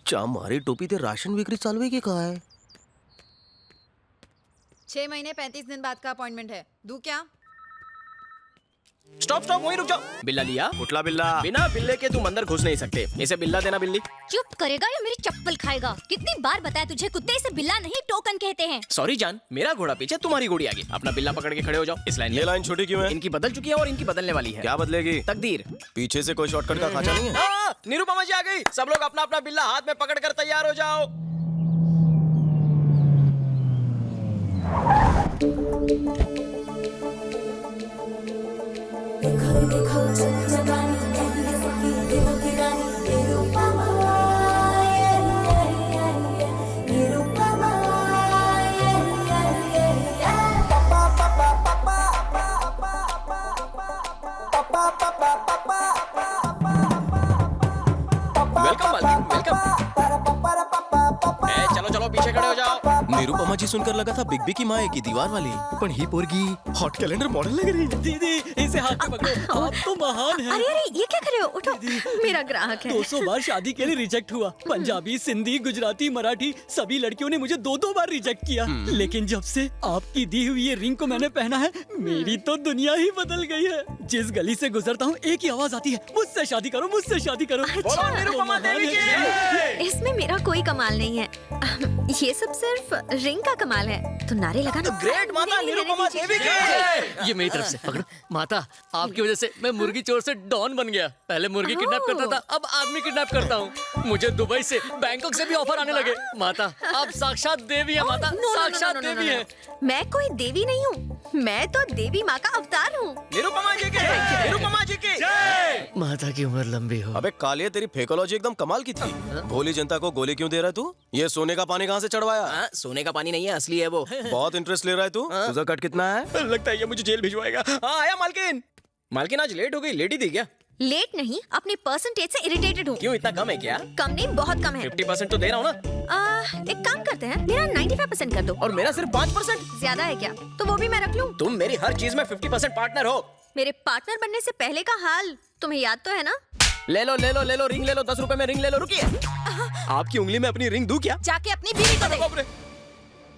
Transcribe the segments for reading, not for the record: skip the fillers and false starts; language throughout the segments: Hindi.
चा मारी टोपी ते राशन विक्री चालू आहे की काय? 6 महीने 35 दिन बाद का अपॉइंटमेंट है, दूं क्या? स्टॉप स्टॉप, वहीं रुक जाओ। बिल्ला लिया? कुठला बिल्ला? बिना बिल्ले के तुम अंदर घुस नहीं सकते। इसे बिल्ला देना। बिल्ली चुप करेगा या मेरी चप्पल खाएगा? कितनी बार बताया तुझे, कुत्ते से बिल्ला नहीं टोकन कहते हैं। सॉरी जान, मेरा घोड़ा पीछे तुम्हारी घोड़ी आगे। अपना बिल्ला पकड़ के खड़े हो जाओ। इस लाइन ये लाइन छोटी क्यों है? इनकी बदल चुकी है और इनकी बदलने वाली है। क्या बदलेगी? तकदीर। पीछे से कोई शॉर्टकट का खांचा नहीं है? निरुपमा जी आ गई। सब लोग अपना अपना बिल्ला हाथ में पकड़ कर तैयार हो जाओ। देखो जगानी कहती है सबकी दिलों की रानी निरुपमा, निरुपमा। पापा पापा पापा पापा पापा पापा। वेलकम मालकिन, वेलकम। चलो चलो पीछे खड़े हो जाओ। निरुपमा जी सुनकर लगा था बिग बी की माँ की दीवार वाली, पण ही पोरगी हॉट कैलेंडर मॉडल लग रही है। दीदी इसे हाथ में पकड़ो, आप तो महान हैं। अरे अरे ये क्या कर रहे हो? उठो, मेरा ग्राहक है। 200 बार शादी के लिए रिजेक्ट हुआ। पंजाबी, सिंधी, गुजराती, मराठी सभी लड़कियों ने मुझे 2-2 बार रिजेक्ट किया। लेकिन जब से आपकी दी हुई ये रिंग को मैंने पहना है, मेरी तो दुनिया ही बदल गई है। जिस गली से गुजरता हूँ एक ही आवाज आती है, मुझसे शादी करो, मुझसे शादी करो। अच्छा, निरुपमा देवी की। इसमें मेरा कोई कमाल नहीं है, ये सब सिर्फ रिंग का कमाल है। तो नारे लगाना। ग्रेट माता निरुपमा देवी की। ये मेरी तरफ से पकड़ो। माता, आपकी वजह से मैं मुर्गी चोर से डॉन बन गया। पहले मुर्गी किडनैप करता था, अब आदमी किडनैप करता हूँ। मुझे दुबई से, बैंकॉक से भी ऑफर आने लगे। माता, आप साक्षात देवी है। माता, साक्षात देवी है। मैं कोई देवी नहीं हूँ, मैं तो देवी माँ का अवतार हूँ। निरुपमा जी की, निरुपमा जी की। माता की उम्र लंबी हो। अबे कालिया, तेरी फेकोलॉजी एकदम कमाल की थी। भोली जनता को गोली क्यों दे रहा है तू? ये सोने का पानी कहाँ से चढ़वाया? सोने का पानी नहीं है, असली है वो। बहुत इंटरेस्ट ले रहा है तू। तुझा कट कितना है? लगता है ये मुझे जेल भिजवाएगा। हाँ आया मालकिन। मालकिन आज लेट हो गई, लेडी थी क्या? लेट नहीं, अपने परसेंटेज से इरिटेटेड हूँ। क्यों, इतना कम है क्या? कम नहीं, बहुत कम है। 50% तो दे रहा हूँ ना। एक काम करते हैं, मेरा 95% कर दो। और मेरा सिर्फ 5%। ज्यादा है क्या? तो वो भी मैं रख लूँ। तुम मेरी हर चीज में 50% पार्टनर हो। मेरे पार्टनर बनने से पहले का हाल तुम्हें याद तो है ना? ले लो ले लो ले लो, रिंग ले लो, 10 रुपए में रिंग ले लो। रुकिए, आपकी उंगली में अपनी रिंग दूं क्या? जाके अपनी बीवी को दे। बाप रे,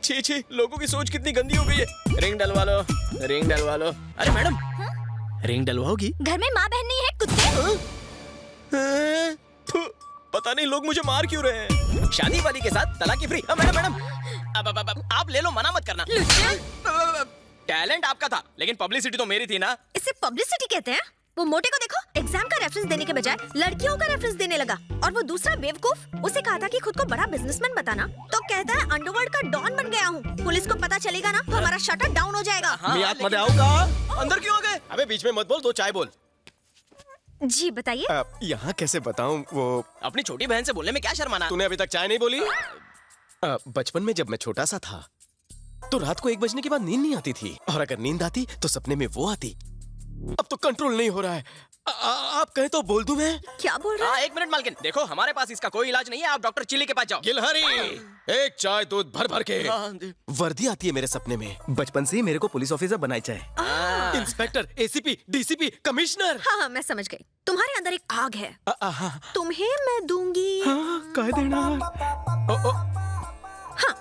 छी छी, लोगों की सोच कितनी गंदी हो गई है। रिंग डलवा लो, रिंग डलवा लो। अरे मैडम, रिंग डलवाओगी? घर में माँ बहन नहीं है कुत्ते। थू, पता नहीं लोग मुझे मार क्यों रहे हैं। शादी वाली के साथ तलाक की फ्री। मैडम मैडम, अब आप ले लो, मना मत करना। टैलेंट आपका था, लेकिन पब्लिसिटी तो मेरी थी ना। इसे पब्लिसिटी कहते हैं? वो मोटे को देखो, एग्जाम का रेफरेंस देने के बजाय लड़कियों का रेफरेंस देने लगा। और वो दूसरा बेवकूफ, उसे कहा था कि खुद को बड़ा बिजनेसमैन बताना, तो कहता है अंडरवर्ल्ड का डॉन बन गया हूँ। पुलिस को पता चलेगा ना तो हमारा शटर डाउन हो जाएगा। मैं आत्मा आऊंगा। अंदर क्यों आ गए? अबे बीच में मत बोल, 2 चाय बोल। जी बताइए। यहाँ कैसे बताऊँ? वो अपनी छोटी बहन से बोलने में क्या शर्माना? तूने अभी तक चाय नहीं बोली? बचपन में जब मैं छोटा सा था तो रात को 1 बजने के बाद नींद नहीं आती थी, और अगर नींद आती तो सपने में वो आती। अब तो कंट्रोल नहीं हो रहा है। आप कहे तो बोल दूं मैं? क्या बोल रहा है? 1 मिनट मालकिन, देखो हमारे पास इसका कोई इलाज नहीं है। आप डॉक्टर चिली के पास जाओ। गिलहरी, एक चाय दूध भर भर के। वर्दी आती है मेरे सपने में। बचपन से ही मेरे को पुलिस ऑफिसर बनाई चाहे। Inspector, ACP, DCP, commissioner. हाँ हाँ मैं समझ गई, तुम्हारे अंदर एक आग है। तुम्हें मैं दूंगी। कह देना। हाँ,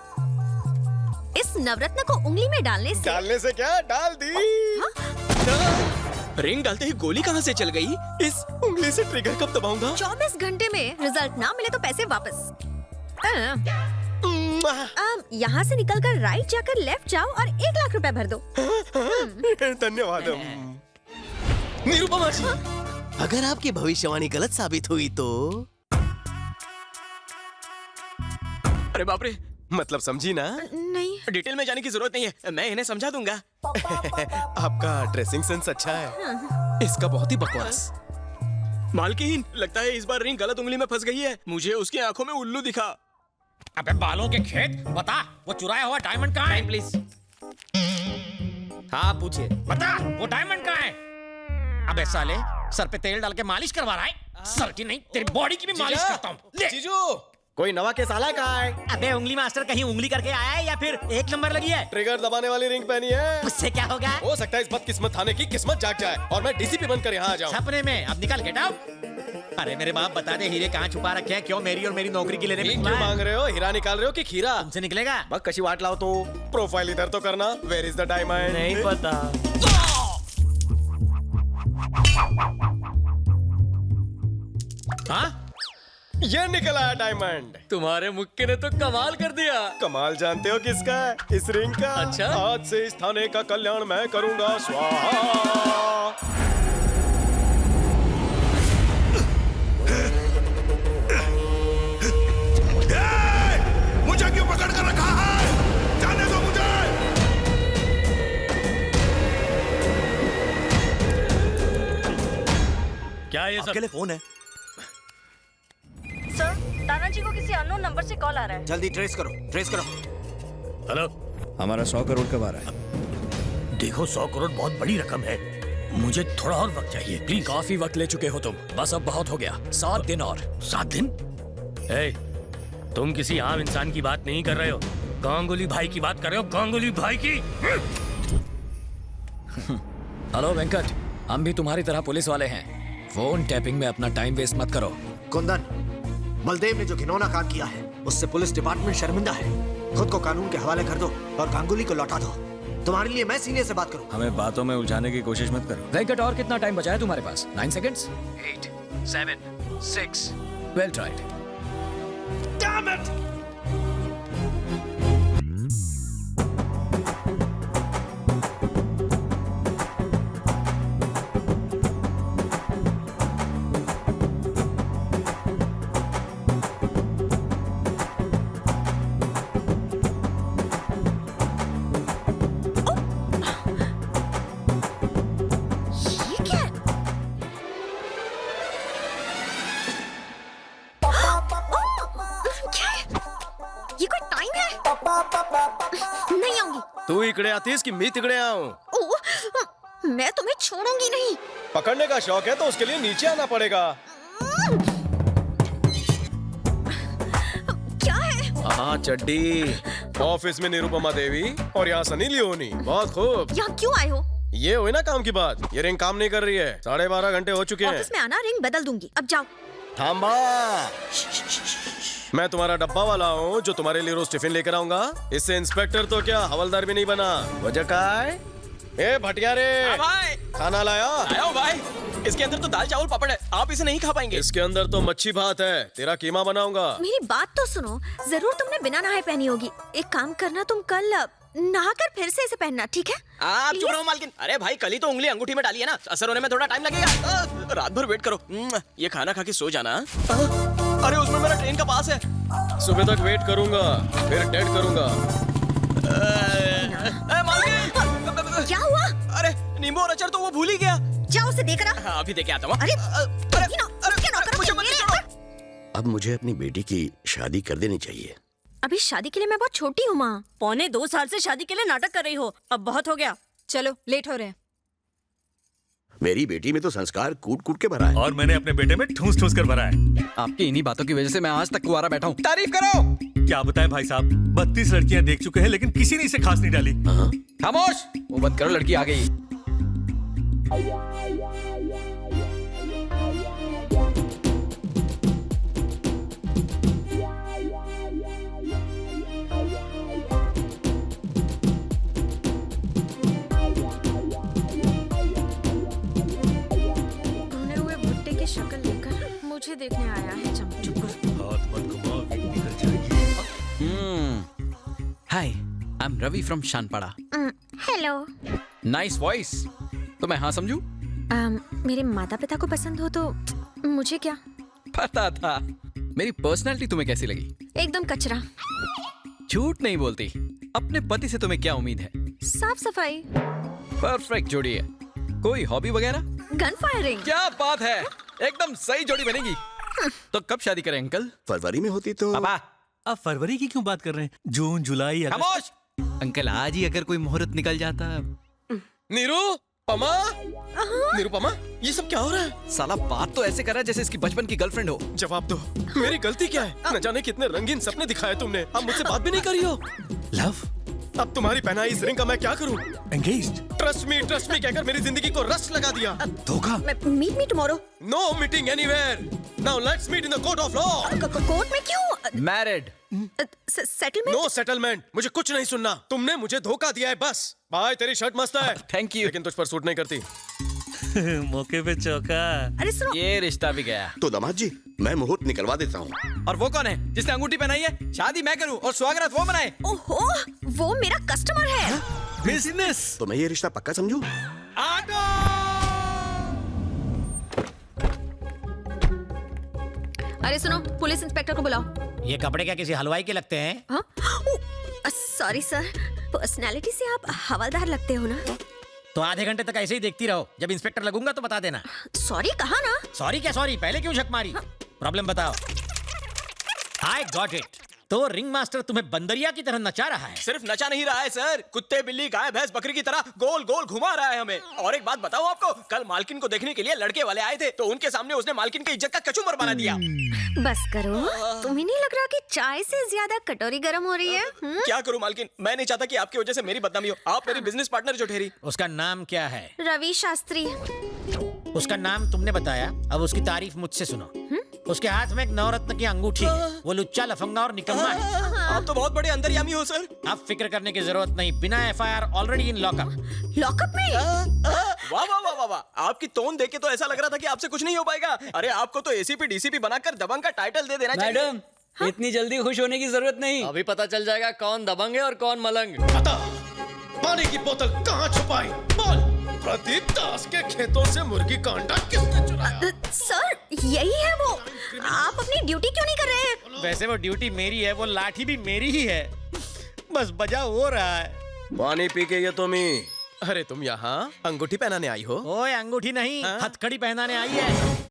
इस नवरत्न को उंगली में डालने से क्या? डाल दी। रिंग डालते ही गोली कहाँ से चल गई? इस उंगली से ट्रिगर कब दबाऊंगा? 24 घंटे में रिजल्ट ना मिले तो पैसे वापस। यहाँ से निकलकर राइट जाकर लेफ्ट जाओ और 1 लाख रुपए भर दो। धन्यवाद। निरुपमा जी, अगर आपकी भविष्यवाणी गलत साबित हुई तो? अरे बाप रे, मतलब समझी ना? नहीं। डिटेल में जाने की जरूरत नहीं है, मैं इन्हें समझा दूंगा। आपका ड्रेसिंग सेंस अच्छा है, इसका बहुत ही बकवास। मालकिन, लगता है इस बार रिंग गलत उंगली में फंस गई है। मुझे उसकी आंखों में उल्लू दिखा। अबे बालों के खेत, बता वो चुराया हुआ डायमंड कहाँ है? प्लीज। हाँ पूछिए। बता वो डायमंड कहाँ है? अबे साले, सर पे तेल डाल के मालिश करवा रहा है? सर की नहीं, तेरी बॉडी की भी मालिश करता हूँ। जीजू, कोई नवा केस आला कहाँ है? अबे उंगली मास्टर कहीं उंगली करके आया है या फिर 1 नंबर लगी है? ट्रिगर दबाने वाली रिंग पहनी है। उससे क्या होगा? हो सकता है इस बदकिस्मत थाने की किस्मत जाग जाए और मैं डीसीपी बनकर यहाँ आ जाऊँ। सपने में। अब निकल, गेट आउट। अरे मेरे बाप बता दे हीरे कहाँ छुपा रखे हैं, क्यों मेरी और मेरी नौकरी की लेने में क्यों निकला है? मांग रहे हो? हीरा निकाल रहे हो कि खीरा? तुमसे निकलेगा? बस कशी वाट लाओ तो प्रोफाइल इधर तो करना। Where is the diamond? नहीं पता। हाँ? ये निकला है डायमंड। तुम्हारे मुक्के ने तो कमाल कर दिया। कमाल जानते हो किसका है? इस रिंग का। अच्छा? आज से इस थाने का कल्याण मैं करूंगा स्वाहा। मुझे क्यों पकड़ कर रखा है? जाने दो मुझे। क्या ये सब? आपके लिए फोन है। सर, तानाजी को किसी अननोन नंबर से कॉल आ रहा है। जल्दी ट्रेस करो, ट्रेस करो। हेलो, हमारा 100 करोड़ कब आ रहा है? देखो 100 करोड़ बहुत बड़ी रकम है, मुझे थोड़ा और वक्त चाहिए प्लीज। काफी वक्त ले चुके हो तुम, बस अब बहुत हो गया। 7 दिन और। 7 दिन? ए, तुम किसी आम इंसान की बात नहीं कर रहे हो, गांगुली भाई की बात कर रहे हो, गांगुली भाई की। हेलो वेंकट, हम भी तुम्हारी तरह पुलिस वाले हैं। फोन टैपिंग में अपना टाइम वेस्ट मत करो। कुंदन, बलदेव ने जो घिनौना काम किया है उससे पुलिस डिपार्टमेंट शर्मिंदा है। खुद को कानून के हवाले कर दो और गांगुली को लौटा दो। तुम्हारे लिए मैं सीनियर से बात करूं। हमें बातों में उलझाने की कोशिश मत करो। वेंकट, और कितना टाइम बचा है तुम्हारे पास? 9 seconds. 8, 7, 6। Well tried. Damn it! ये क्या है? क्या है? ये कोई टाइम है? नहीं आऊंगी। तू इकड़े आतीस कि मैं तिकड़े आऊं? ओह, मैं तुम्हें छोड़ूंगी नहीं। पकड़ने का शौक है तो उसके लिए नीचे आना पड़ेगा। क्या है? हाँ चड्डी। ऑफिस में निरुपमा देवी और यहाँ सनी लियोनी। बहुत खूब। यहाँ क्यों आए हो? ये हुई ना काम की बात। ये रिंग काम नहीं कर रही है। 12:30 घंटे हो चुके हैं। ऑफिस में आना, रिंग बदल दूंगी। अब जाओ। थांबा। मैं तुम्हारा डब्बा वाला हूँ जो तुम्हारे लिए रोज टिफिन लेकर आऊंगा। इससे इंस्पेक्टर तो क्या हवलदार भी नहीं बना। वजह का है? ए भटिया रे, भाई खाना लाया? आया हूँ भाई। इसके अंदर तो दाल चावल पापड़ है, आप इसे नहीं खा पाएंगे। इसके अंदर तो मच्छी भात है। तेरा कीमा बनाऊंगा। मेरी बात तो सुनो। जरूर तुमने बिना नहाए पहनी होगी। एक काम करना, तुम कल नहाकर फिर से इसे पहनना, ठीक है? आप चुप रहो मालकिन। अरे भाई, कल ही तो उंगली अंगूठी में डाली है ना, असर होने में थोड़ा टाइम लगेगा। रात भर वेट करो। ये खाना खा के सो जाना। अरे उसमें मेरा ट्रेन का पास है। सुबह तक वेट करूंगा, फिर डेट करूंगा। मालकिन, क्या हुआ? अरे नींबू और अचार तो वो भूल ही गया। जाओ उसे देकर आ। हाँ, अभी देके आता हूँ। अरे, मुझे मत छोड़ो। अब मुझे अपनी बेटी की शादी कर देनी चाहिए। अभी शादी के लिए मैं बहुत छोटी हूँ माँ। 2.25 साल से शादी के लिए नाटक कर रही हो, अब बहुत हो गया। चलो, लेट हो रहे हैं। मेरी बेटी में तो संस्कार कूट कूट के भरा है। और मैंने अपने बेटे में ठूस ठूस कर भरा है। आपकी इन्हीं बातों की वजह से मैं आज तक कुंवारा बैठा हूँ। तारीफ करो। क्या बताएं भाई साहब, 32 लड़कियां देख चुके हैं लेकिन किसी ने इसे खास नहीं डाली। खामोश, वो बंद करो, लड़की आ गई। शक्ल लेकर मुझे देखने आया है चमचू। हाथ मत घुमा, वीक निकल जाएगी। Hi, I am Ravi from Shanpada. Hello. Nice voice. तो मैं हाँ समझू? मेरे माता पिता को पसंद हो तो मुझे क्या पता था। मेरी पर्सनालिटी तुम्हें कैसी लगी? एकदम कचरा। झूठ नहीं बोलती। अपने पति से तुम्हें क्या उम्मीद है? साफ सफाई। परफेक्ट जोड़ी है। कोई हॉबी वगैरह? Gun firing. क्या बात है, एकदम सही जोड़ी बनेगी। तो कब शादी करें अंकल? फरवरी में होती तो। पापा, आप फरवरी की क्यों बात कर रहे हैं? जून, जुलाई, अगस्त। खामोश। अंकल, आज ही अगर कोई मुहूर्त निकल जाता। निरुपमा, निरुपमा, ये सब क्या हो रहा है? साला बात तो ऐसे कर रहा है जैसे इसकी बचपन की गर्लफ्रेंड हो। जवाब दो, मेरी गलती क्या है? न जाने कितने रंगीन सपने दिखाए तुमने, अब मुझसे बात भी नहीं करी हो। लव, अब तुम्हारी पहनाई इस रिंग का मैं क्या करूं? एंगेज्ड। ट्रस्ट मी कहकर मेरी जिंदगी को रस लगा दिया। धोखा। Meet me tomorrow. No meeting anywhere. Now let's meet in the court of law. Court में क्यों? मैरिड। सेटलमेंट? No settlement. मुझे कुछ नहीं सुनना। तुमने मुझे धोखा दिया है बस। भाई तेरी शर्ट मस्त है। Thank you. लेकिन तुझ पर सूट नहीं करती। मौके पे चौका। अरे सुनो, ये रिश्ता भी गया। तो दामाद जी मैं मुहूर्त निकलवा देता हूँ। और वो कौन है जिसने अंगूठी पहनाई है? शादी मैं करूं और स्वागत वो मनाए। ओहो, वो मेरा कस्टमर है। बिजनेस। तो मैं ये रिश्ता पक्का समझूं? ऑटो। अरे सुनो, पुलिस इंस्पेक्टर को बुलाओ। ये कपड़े क्या किसी हलवाई के लगते हैं? हाँ? सॉरी सर, पर्सनालिटी से आप हवालदार लगते हो ना। तो आधे घंटे तक ऐसे ही देखती रहो, जब इंस्पेक्टर लगूंगा तो बता देना। सॉरी कहा ना। सॉरी क्या सॉरी, पहले क्यों झक मारी? प्रॉब्लम बताओ। I got it. तो रिंग मास्टर तुम्हें बंदरिया की तरह नचा रहा है। सिर्फ नचा नहीं रहा है सर, कुत्ते बिल्ली गाय भैंस बकरी की तरह गोल गोल घुमा रहा है हमें। और एक बात बताऊं आपको, कल मालकिन को देखने के लिए लड़के वाले आए थे, तो उनके सामने उसने मालकिन की इज्जत का कचूमर बना दिया। बस करो, तुम्हें नहीं लग रहा कि चाय से ज्यादा कटोरी गर्म हो रही है? क्या करूं मालकिन, मैं नहीं चाहता कि आपकी वजह से मेरी बदनामी हो। आप मेरी बिजनेस पार्टनर जो ठहरी। उसका नाम क्या है? रवि शास्त्री। उसका नाम तुमने बताया, अब उसकी तारीफ मुझसे सुनो। उसके हाथ में एक नवरत्न की अंगूठी है। वो लुच्चा लफंगा और निकम्मा है। आप तो बहुत बड़े अंतर्यामी हो सर। अब फिक्र करने की जरूरत नहीं, बिना FIR already in lockup. Lockup में? वाह वाह वाह वाह वाह, आपकी टोन देख के तो ऐसा लग रहा था कि आपसे कुछ नहीं हो पाएगा। अरे आपको तो एसीपी डीसीपी बनाकर दबंग का टाइटल दे देना चाहिए। मैडम, इतनी जल्दी खुश होने की जरूरत नहीं। अभी पता चल जाएगा कौन दबंग है और कौन मलंग। बता, पानी की बोतल कहाँ छुपाई? बोल। प्रदीप दास के खेतों से मुर्गी का अंडा किसने चुराया? सर, यही है वो। आप अपनी ड्यूटी क्यों नहीं कर रहे हैं? वैसे वो ड्यूटी मेरी है, वो लाठी भी मेरी ही है, बस बजा हो रहा है। पानी पी के ये तुम ही। अरे तुम यहाँ अंगूठी पहनाने आई हो? ओए अंगूठी नहीं, हथकड़ी पहनाने आई है।